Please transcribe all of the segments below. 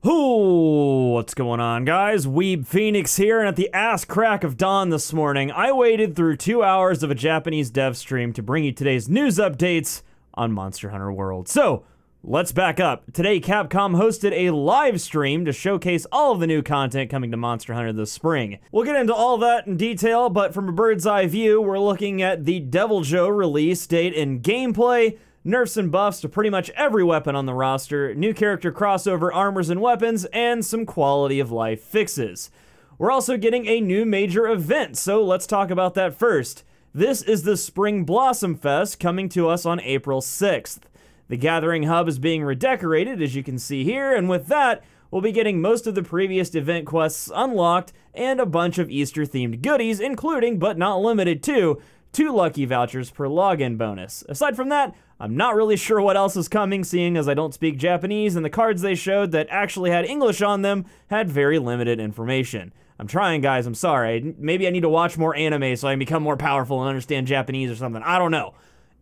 Ooh, what's going on, guys? BouseFeenux here, and at the ass crack of dawn this morning, I waited through 2 hours of a Japanese dev stream to bring you today's news updates on Monster Hunter World. So, let's back up. Today, Capcom hosted a live stream to showcase all of the new content coming to Monster Hunter this spring. We'll get into all that in detail, but from a bird's eye view, we're looking at the Deviljho release date and gameplay, nerfs and buffs to pretty much every weapon on the roster, new character crossover armors and weapons, and some quality of life fixes. We're also getting a new major event, so let's talk about that first. This is the Spring Blossom Fest coming to us on April 6th. The Gathering Hub is being redecorated, as you can see here, and with that, we'll be getting most of the previous event quests unlocked and a bunch of Easter-themed goodies, including, but not limited to, 2 lucky vouchers per login bonus. Aside from that, I'm not really sure what else is coming, seeing as I don't speak Japanese, and the cards they showed that actually had English on them had very limited information. I'm trying, guys, I'm sorry. Maybe I need to watch more anime so I can become more powerful and understand Japanese or something. I don't know.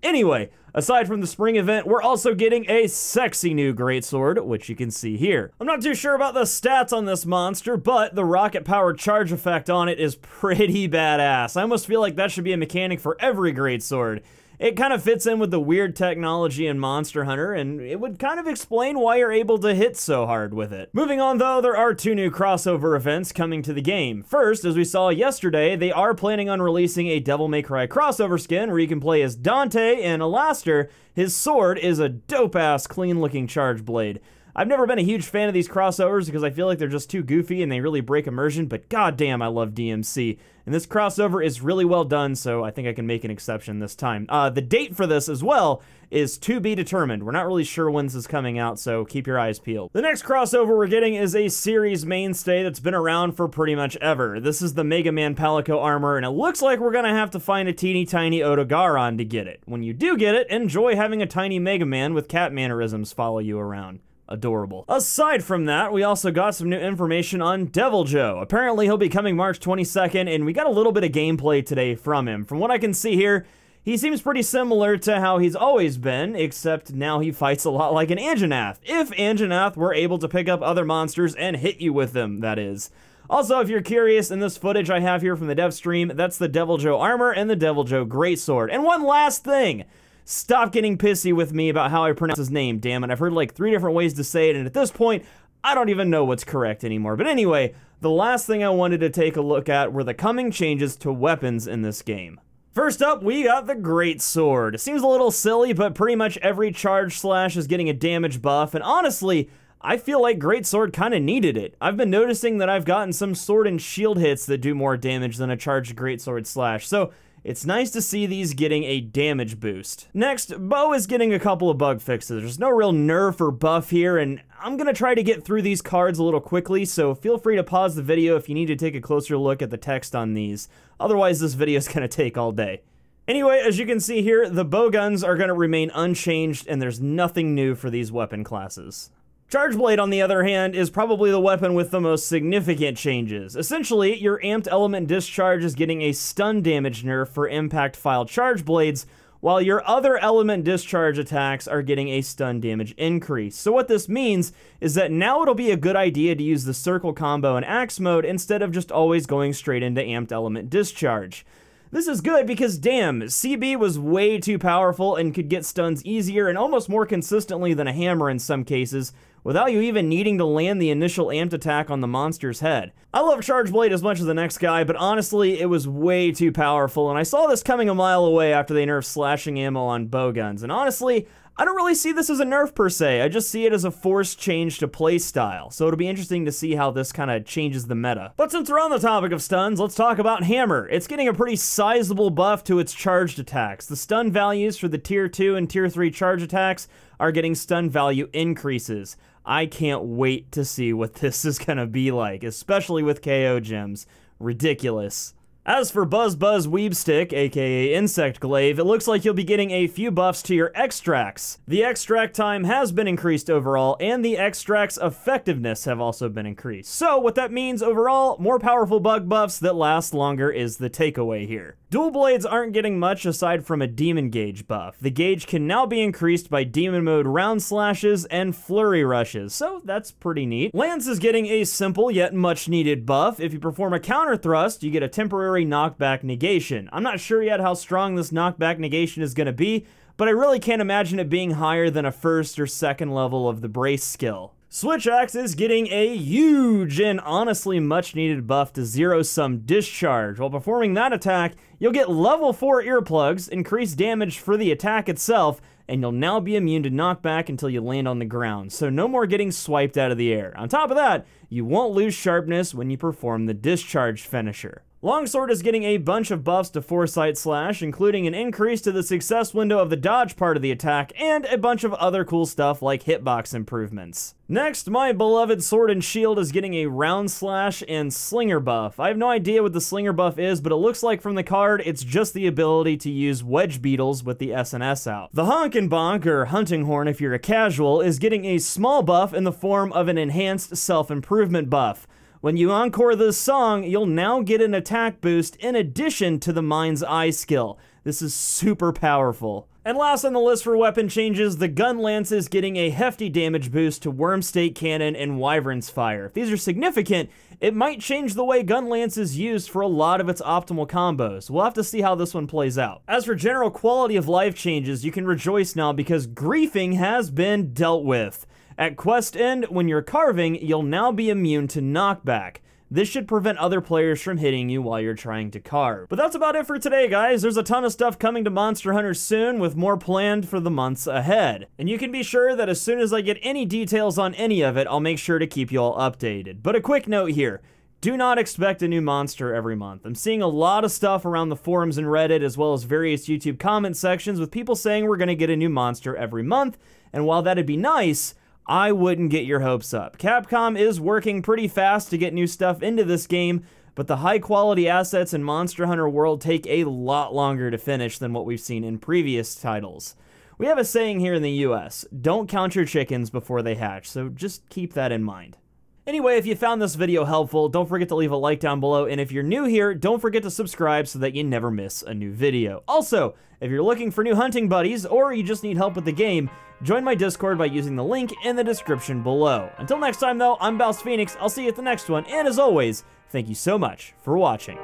Anyway, aside from the spring event, we're also getting a sexy new greatsword, which you can see here. I'm not too sure about the stats on this monster, but the rocket-powered charge effect on it is pretty badass. I almost feel like that should be a mechanic for every greatsword. It kind of fits in with the weird technology in Monster Hunter, and it would kind of explain why you're able to hit so hard with it. Moving on though, there are 2 new crossover events coming to the game. First, as we saw yesterday, they are planning on releasing a Devil May Cry crossover skin where you can play as Dante, and Alastair, his sword is a dope-ass, clean-looking charge blade. I've never been a huge fan of these crossovers because I feel like they're just too goofy and they really break immersion, but goddamn, I love DMC. And this crossover is really well done, so I think I can make an exception this time. The date for this as well is to be determined. We're not really sure when this is coming out, so keep your eyes peeled. The next crossover we're getting is a series mainstay that's been around for pretty much ever. This is the Megaman Palico armor, and it looks like we're gonna have to find a teeny tiny Otogaron to get it. When you do get it, enjoy having a tiny Megaman with cat mannerisms follow you around. Adorable. Aside from that, we also got some new information on Deviljho. Apparently, he'll be coming March 22nd, and we got a little bit of gameplay today from him. From what I can see here, he seems pretty similar to how he's always been, except now he fights a lot like an Anjanath. If Anjanath were able to pick up other monsters and hit you with them, that is. Also, if you're curious, in this footage I have here from the dev stream, that's the Deviljho armor and the Deviljho greatsword. And one last thing! Stop getting pissy with me about how I pronounce his name, damn it. I've heard like 3 different ways to say it, and at this point, I don't even know what's correct anymore. But anyway, the last thing I wanted to take a look at were the coming changes to weapons in this game. First up, we got the greatsword. It seems a little silly, but pretty much every charge slash is getting a damage buff, and honestly, I feel like greatsword kinda needed it. I've been noticing that I've gotten some sword and shield hits that do more damage than a charged greatsword slash, so it's nice to see these getting a damage boost. Next, Bo is getting a couple of bug fixes. There's no real nerf or buff here, and I'm gonna try to get through these cards a little quickly, so feel free to pause the video if you need to take a closer look at the text on these. Otherwise, this video is gonna take all day. Anyway, as you can see here, the bow guns are gonna remain unchanged, and there's nothing new for these weapon classes. Charge Blade, on the other hand, is probably the weapon with the most significant changes. Essentially, your Amped Element Discharge is getting a stun damage nerf for impact file Charge Blades, while your other Element Discharge attacks are getting a stun damage increase. So what this means is that now it'll be a good idea to use the Circle combo in Axe mode instead of just always going straight into Amped Element Discharge. This is good because, damn, CB was way too powerful and could get stuns easier and almost more consistently than a hammer in some cases, without you even needing to land the initial amped attack on the monster's head. I love Charge Blade as much as the next guy, but honestly, it was way too powerful, and I saw this coming a mile away after they nerfed slashing ammo on bow guns, and honestly, I don't really see this as a nerf per se. I just see it as a forced change to playstyle, so it'll be interesting to see how this kind of changes the meta. But since we're on the topic of stuns, let's talk about Hammer. It's getting a pretty sizable buff to its charged attacks. The stun values for the Tier 2 and Tier 3 charge attacks are getting stun value increases. I can't wait to see what this is gonna be like, especially with KO gems. Ridiculous. As for Buzz Weebstick, aka Insect Glaive, it looks like you'll be getting a few buffs to your extracts. The extract time has been increased overall, and the extract's effectiveness have also been increased. So what that means overall, more powerful bug buffs that last longer is the takeaway here. Dual blades aren't getting much aside from a demon gauge buff. The gauge can now be increased by demon mode round slashes and flurry rushes, so that's pretty neat. Lance is getting a simple yet much needed buff. If you perform a counter thrust, you get a temporary knockback negation. I'm not sure yet how strong this knockback negation is going to be, but I really can't imagine it being higher than a first or second level of the brace skill. Switch Axe is getting a huge and honestly much needed buff to zero-sum discharge. While performing that attack, you'll get level 4 earplugs, increased damage for the attack itself, and you'll now be immune to knockback until you land on the ground, so no more getting swiped out of the air. On top of that, you won't lose sharpness when you perform the discharge finisher. Longsword is getting a bunch of buffs to Foresight Slash, including an increase to the success window of the dodge part of the attack, and a bunch of other cool stuff like hitbox improvements. Next, my beloved Sword and Shield is getting a round slash and slinger buff. I have no idea what the slinger buff is, but it looks like from the card, it's just the ability to use wedge beetles with the SNS out. The Honk and Bonk, or Hunting Horn if you're a casual, is getting a small buff in the form of an enhanced self-improvement buff. When you encore this song, you'll now get an attack boost in addition to the Mind's Eye skill. This is super powerful. And last on the list for weapon changes, the Gun Lance is getting a hefty damage boost to Worm State Cannon and Wyvern's Fire. If these are significant, it might change the way Gun Lance is used for a lot of its optimal combos. We'll have to see how this one plays out. As for general quality of life changes, you can rejoice now because griefing has been dealt with. At quest end, when you're carving, you'll now be immune to knockback. This should prevent other players from hitting you while you're trying to carve. But that's about it for today, guys. There's a ton of stuff coming to Monster Hunter soon, with more planned for the months ahead. And you can be sure that as soon as I get any details on any of it, I'll make sure to keep you all updated. But a quick note here. Do not expect a new monster every month. I'm seeing a lot of stuff around the forums and Reddit, as well as various YouTube comment sections with people saying we're going to get a new monster every month. And while that'd be nice, I wouldn't get your hopes up. Capcom is working pretty fast to get new stuff into this game, but the high quality assets in Monster Hunter World take a lot longer to finish than what we've seen in previous titles. We have a saying here in the US, don't count your chickens before they hatch, so just keep that in mind. Anyway, if you found this video helpful, don't forget to leave a like down below, and if you're new here, don't forget to subscribe so that you never miss a new video. Also, if you're looking for new hunting buddies, or you just need help with the game, join my Discord by using the link in the description below. Until next time though, I'm BouseFeenux, I'll see you at the next one, and as always, thank you so much for watching.